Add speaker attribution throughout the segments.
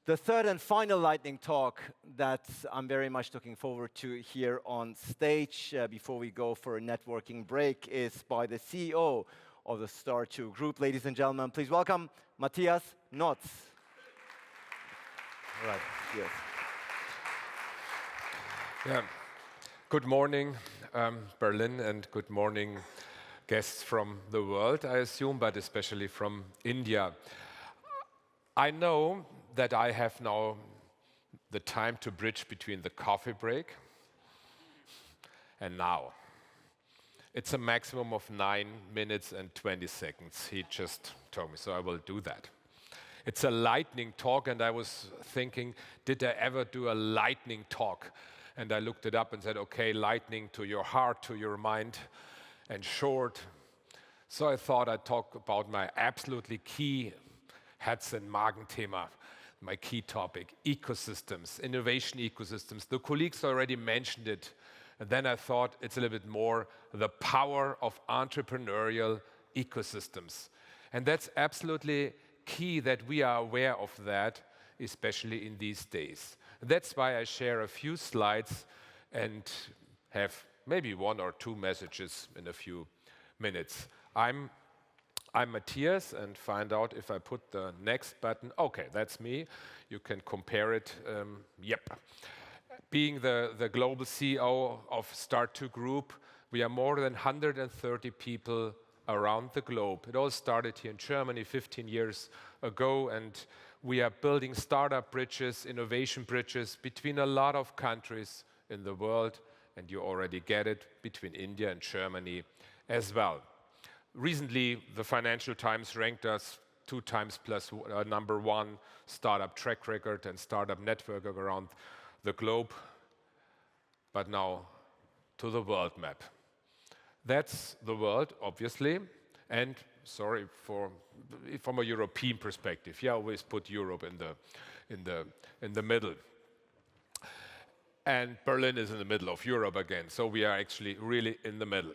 Speaker 1: The third and final lightning talk that I'm very much looking forward to here on stage before we go for a networking break is by the CEO of the Start2 Group. Ladies and gentlemen, please welcome Matthias Notz.
Speaker 2: All right.
Speaker 1: Yes.
Speaker 2: Yeah. Good morning, Berlin, and good morning, guests from the world, I assume, but especially from India. I know that I have now the time to bridge between the coffee break and now. It's a maximum of 9 minutes and 20 seconds, he just told me, so I will do that. It's a lightning talk, and I was thinking, did I ever do a lightning talk? And I looked it up and said, okay, lightning to your heart, to your mind, and short. So I thought I'd talk about my absolutely key Herz- und Magenthema, my key topic, ecosystems, innovation ecosystems. The colleagues already mentioned it. And then I thought it's a little bit more the power of entrepreneurial ecosystems. And that's absolutely key that we are aware of that, especially in these days. That's why I share a few slides and have maybe 1 or 2 messages in a few minutes. I'm Matthias, and find out if I put the next button. Okay, that's me. You can compare it. Yep. Being the global CEO of Start2 Group, we are more than 130 people around the globe. It all started here in Germany 15 years ago, and we are building startup bridges, innovation bridges between a lot of countries in the world, and you already get it, between India and Germany as well. Recently, the Financial Times ranked us 2 times plus number 1 startup track record and startup network around the globe. But now to the world map. That's the world, obviously, and sorry from a European perspective. You always put Europe in the middle. And Berlin is in the middle of Europe again, so we are actually really in the middle.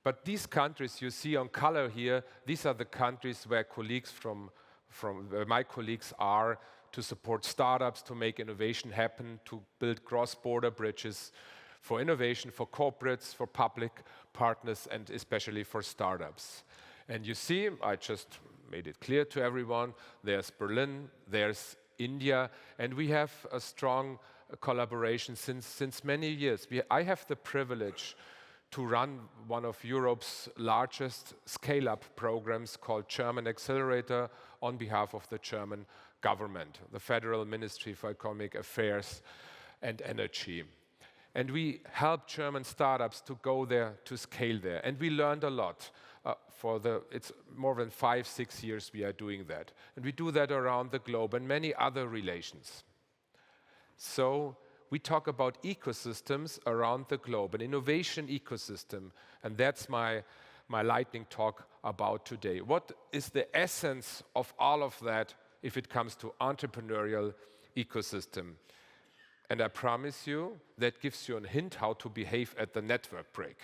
Speaker 2: But these countries you see on color here, these are the countries where colleagues from where my colleagues are to support startups, to make innovation happen, to build cross-border bridges for innovation, for corporates, for public partners, and especially for startups. And you see, I just made it clear to everyone, there's Berlin, there's India, and we have a strong collaboration since many years. I have the privilege to run one of Europe's largest scale-up programs called German Accelerator on behalf of the German government, the Federal Ministry for Economic Affairs and Energy. And we help German startups to go there, to scale there. And we learned a lot. It's more than 5-6 years we are doing that. And we do that around the globe and many other relations. So we talk about ecosystems around the globe, an innovation ecosystem, and that's my lightning talk about today. What is the essence of all of that if it comes to entrepreneurial ecosystem? And I promise you, that gives you a hint how to behave at the network break.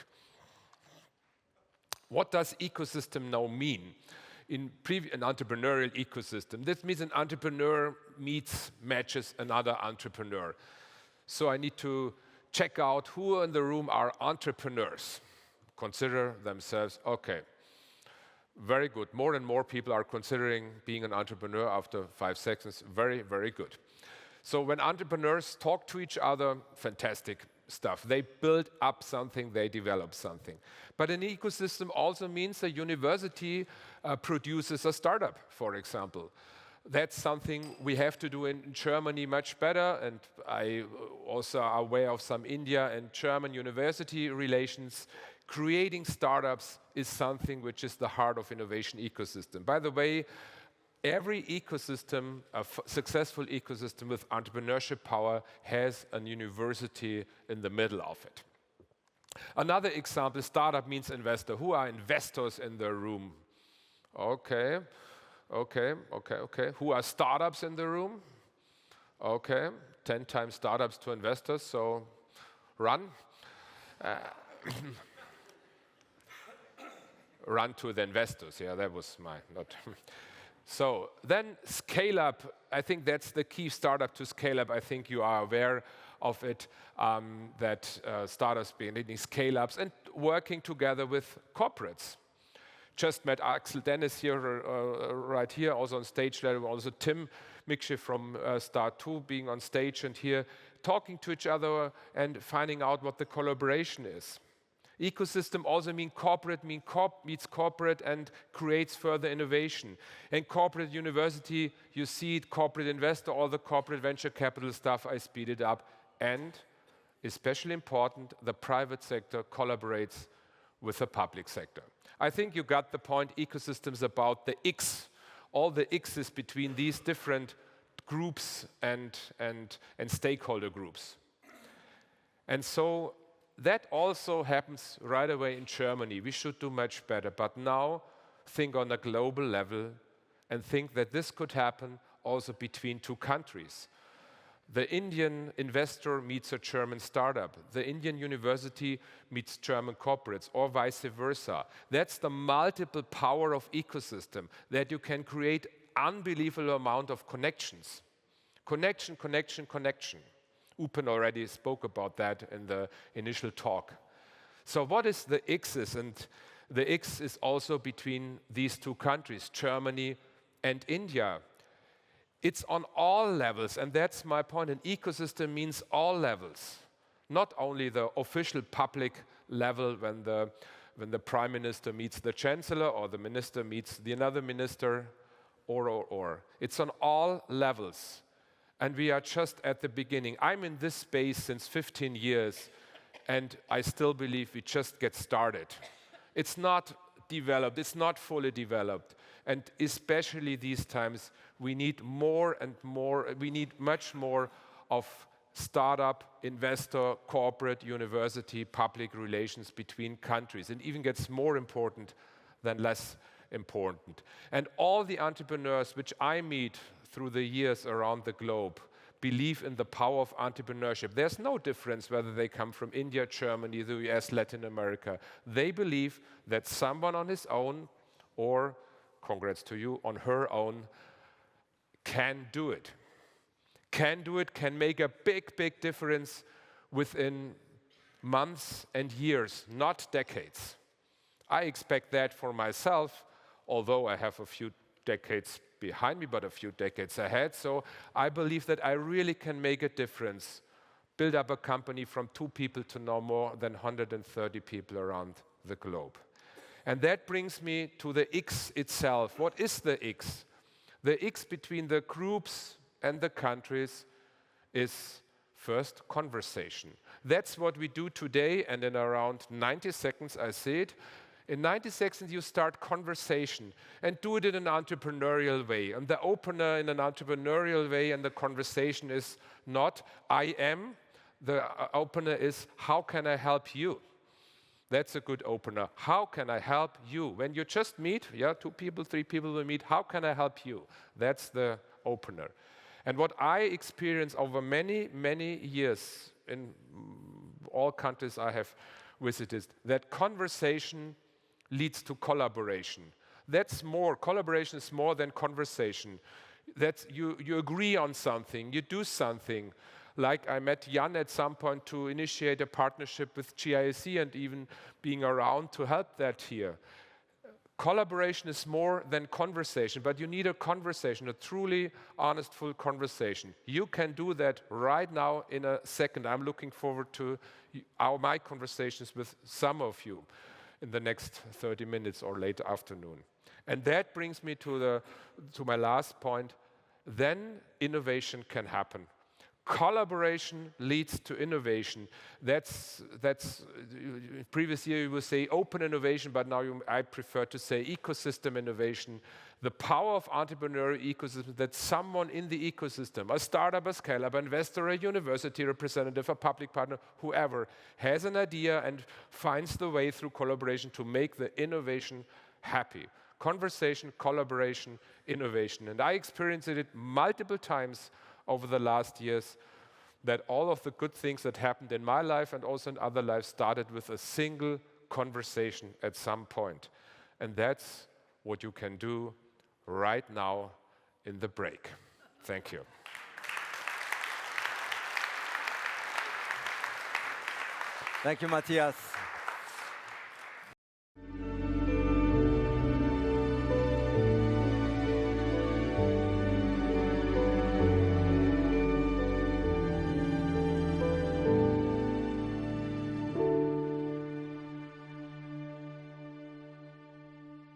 Speaker 2: What does ecosystem now mean? In an entrepreneurial ecosystem, this means an entrepreneur matches another entrepreneur. So I need to check out who in the room are entrepreneurs. Consider themselves, okay, very good. More and more people are considering being an entrepreneur after 5 seconds. Very, very good. So when entrepreneurs talk to each other, fantastic stuff. They build up something, they develop something. But an ecosystem also means a university produces a startup, for example. That's something we have to do in Germany much better, and I also are aware of some India and German university relations. Creating startups is something which is the heart of innovation ecosystem. By the way, every ecosystem, a successful ecosystem with entrepreneurship power, has a university in the middle of it. Another example, startup means investor. Who are investors in the room? Okay. Who are startups in the room? Okay, 10 times startups to investors, so run. Run to the investors, yeah, that was my, not. So then scale up. I think that's the key, startup to scale up. I think you are aware of it, that startups being scale-ups and working together with corporates. Just met Axel Dennis here, right here, also on stage level, also Tim Miksche from Start2 being on stage and here, talking to each other and finding out what the collaboration is. Ecosystem also means meets corporate and creates further innovation. And corporate university, you see it, corporate investor, all the corporate venture capital stuff, I speed it up. And especially important, the private sector collaborates with the public sector. I think you got the point. Ecosystems about the X, all the X's between these different groups and stakeholder groups. And so that also happens right away in Germany. We should do much better, but now think on a global level and think that this could happen also between two countries. The Indian investor meets a German startup. The Indian university meets German corporates, or vice versa. That's the multiple power of ecosystem, that you can create unbelievable amount of connections. Connection, connection, connection. Upen already spoke about that in the initial talk. So what is the X's? And the X is also between these two countries, Germany and India. It's on all levels, and that's my point. An ecosystem means all levels, not only the official public level when the prime minister meets the chancellor or the minister meets the another minister, or. It's on all levels, and we are just at the beginning. I'm in this space since 15 years, and I still believe we just get started. It's not developed, it's not fully developed. And especially these times, we need more and more, we need much more of startup, investor, corporate, university, public relations between countries. It even gets more important than less important. And all the entrepreneurs which I meet through the years around the globe believe in the power of entrepreneurship. There's no difference whether they come from India, Germany, the US, Latin America. They believe that someone on his own, or congrats to you, on her own, can do it. Can do it, can make a big, big difference within months and years, not decades. I expect that for myself, although I have a few decades behind me, but a few decades ahead. So I believe that I really can make a difference, build up a company from 2 people to no more than 130 people around the globe. And that brings me to the X itself. What is the X? The X between the groups and the countries is first conversation. That's what we do today, and in around 90 seconds I say it. In 90 seconds you start conversation and do it in an entrepreneurial way. And the opener in an entrepreneurial way and the conversation is not I am, the opener is how can I help you? That's a good opener. How can I help you? When you just meet, 2 people, 3 people will meet, how can I help you? That's the opener. And what I experienced over many, many years in all countries I have visited, that conversation leads to collaboration. That's more, collaboration is more than conversation. That's you agree on something, you do something. Like I met Jan at some point to initiate a partnership with GIIC and even being around to help that here. Collaboration is more than conversation, but you need a conversation, a truly honest, full conversation. You can do that right now in a second. I'm looking forward to my conversations with some of you in the next 30 minutes or late afternoon. And that brings me to my last point. Then innovation can happen. Collaboration leads to innovation. That's previous year you would say open innovation, but now I prefer to say ecosystem innovation. The power of entrepreneurial ecosystem, that someone in the ecosystem, a startup, a scale-up, an investor, a university representative, a public partner, whoever, has an idea and finds the way through collaboration to make the innovation happy. Conversation, collaboration, innovation. And I experienced it multiple times over the last years, that all of the good things that happened in my life and also in other lives started with a single conversation at some point. And that's what you can do right now in the break. Thank you.
Speaker 1: Thank you, Matthias.